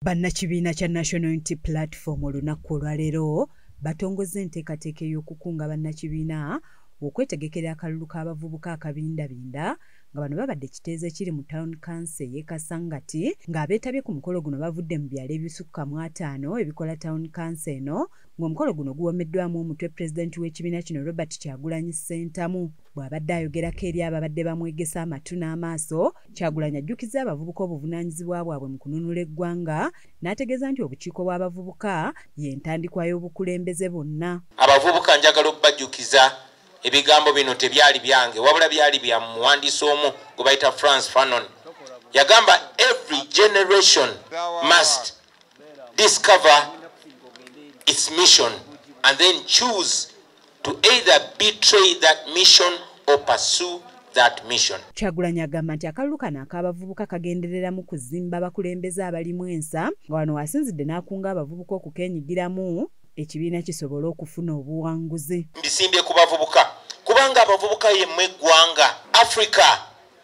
Bannakibiina kya National Unity Platform olunaku olwaleero batongoze enteekateeka ey'okukunga bannakibiina okwetegekera akalulu k'abavubuka akabindabinda nga bano babadde kiteezo ekiri mu Town Council y'e Kasangati ng'abeetabye ku mukolo guno bavudde mu byalo ebisukka mu 5 ebikola Town Council eno ng'omukolo guno guwomeddwamu omutwe Pulezidenti w'ekibiina kino Robert Kyagulanyi Ssentamu. Bw'abadde ayogerako eri ababadde bamwegesa amatu n'amaaso, Kyagulanyi ajjukizza abavubuka obuvunaanyizibwa bwabwe mu kununula eggwanga n'ategeeza nti obukiiko bw'abavubuka y'entandikwa y'obukulembeze bonna. Abavubuka njagala okubajjukiza ebigambo bino tebyali byange wabula byali bya muwandiisi omu gwe bayita France Fanon. Yagamba every generation must discover its mission and then choose to either betray that mission or pursue that mission. Kyagulanyi agamba nti akalulu kano ak'abavubuka kagenderera mu kuzimba abakulembeze abalimu ensa nga wano wasinzidde n'akunga abavubuka okukeenyigiramu ekibiina kisobole okufuna obuwanguzi. Mbisimbye ku bavubuka kubanga abavubuka yemmwe eggwanga Africa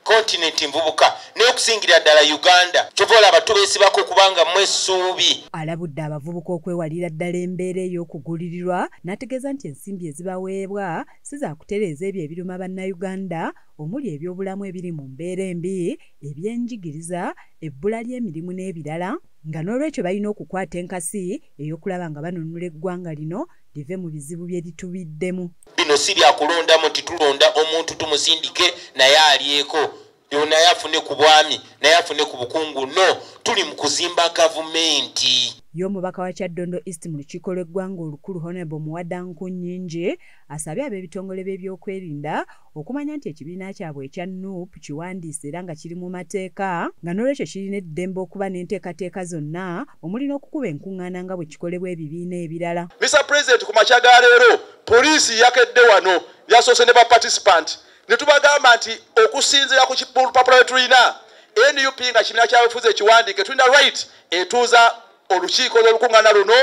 continent mvubuka n'okusingira ddala Uganda kyovola abatubeesibako kubanga mmwe essuubi. Alabudde abavubuka okwewalira ddala embeera ey'okugulirirwa n'ategeeza nti ensimbi ezibaweebwa si za kutereeza ebyo ebiruma bannayuganda omuli ebyobulamu ebiri mu mbeera embi, ebyenjigiriza, ebbula ly'emirimu n'ebirala nga n'olwekyo balina okukwata enkasi ey'okulaba nga banunula eggwanga lino live mu bizibu bye litubiddemu. Bino si bya kulondamu nti tulonda omuntu tumusindike naye alyeko naye afune ku bwami naye afune ku bukungu. No, tuli mu kuzimba gavumenti. Y'omubaka wa Kyaddondo East mu lukiiko lw'eggwanga olukulu Honorable Muwadanku Nnyingi asabye ab'ebitongole by'ebyokwerinda okumanya nti ekibiina kyabwe ekya NUP kiwandiise era nga kiri mu mateeka nga n'olwekyo kirina eddembe okuba n'enteekateeka zonna omuli n'okukuba enkuŋŋaana nga bwe kikolebwa ebibiina ebirala. Mr. President, ku makya ga leero poliisi yakedde wano yasoose ne ba participant ne tubagamba nti okusinziira ku kipapula lwe tulina NUP nga kibiina kyabufuzi ekiwandiike tulina right etuuza olukiiko lw'olukuŋŋaana luno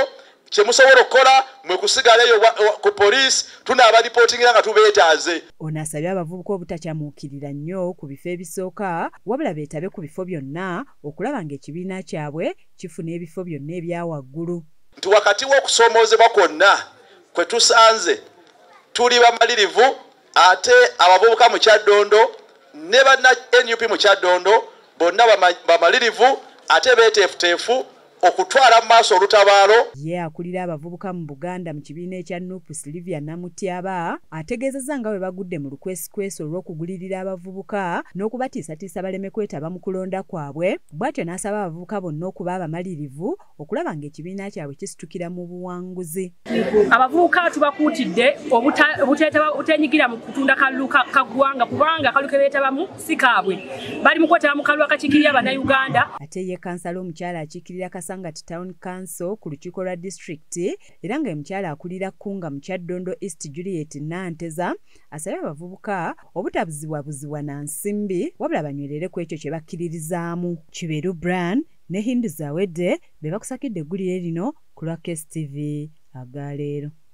kye musobola okukola mwe kusigalayo ku poliisi tunaaba ripootingira nga tubeetaaze. Ono asabye abavubuka obutakyamuukirira nnyo ku bifo ebisooka wabula beetabe ku bifo byonna okulaba ng'ekibiina kyabwe kifuna ebifo byonna ebya waggulu. Nti wakati w'okusoomoozebwa kwonna kwe tusanze tuli bamalirivu ate abavubuka mu Kyaddondo ne banna NUP mu Kyaddondo bonna bamalirivu ate beeteefuteefu okutwala maaso olutabaalo. Ye akulira abavubuka mu Buganda mu kibiina ekya NUP Sylvia Namutyaba ategeezezza nga bwe bagudde mu lukwesikwesi olw'okugulirira abavubuka n'okubatiisatiisa baleme kwetaba mu kulonda kwabwe. Bw'atyo n'asaba abavubuka bonna okuba abamalirivu okulaba ng'ekibiina kyabwe kisitukira mu buwanguzi. Abavubuka tubakuutidde obutenyigira mu kutunda kalulu ka ggwanga kubanga akalulu ke beetabamu si kaabwe. Bali mu kwetaba mu kalulu akakiikirira bannayuganda. Ate ye kansala omukyala akiikirira Kasangati Town Council ku lukiiko lwa District era nga omukyala akulira Kkunga mu Kyaddondo East Juliet Nanteza asabye abavubuka obutabuzibwabuzibwa na nsimbi wabula banywerere ku ekyo kye bakkiririzaamu. Kiberu Brand ne Hindu Zawedde be bakusakidde eggulire lino ku lwa KSTV agaleero.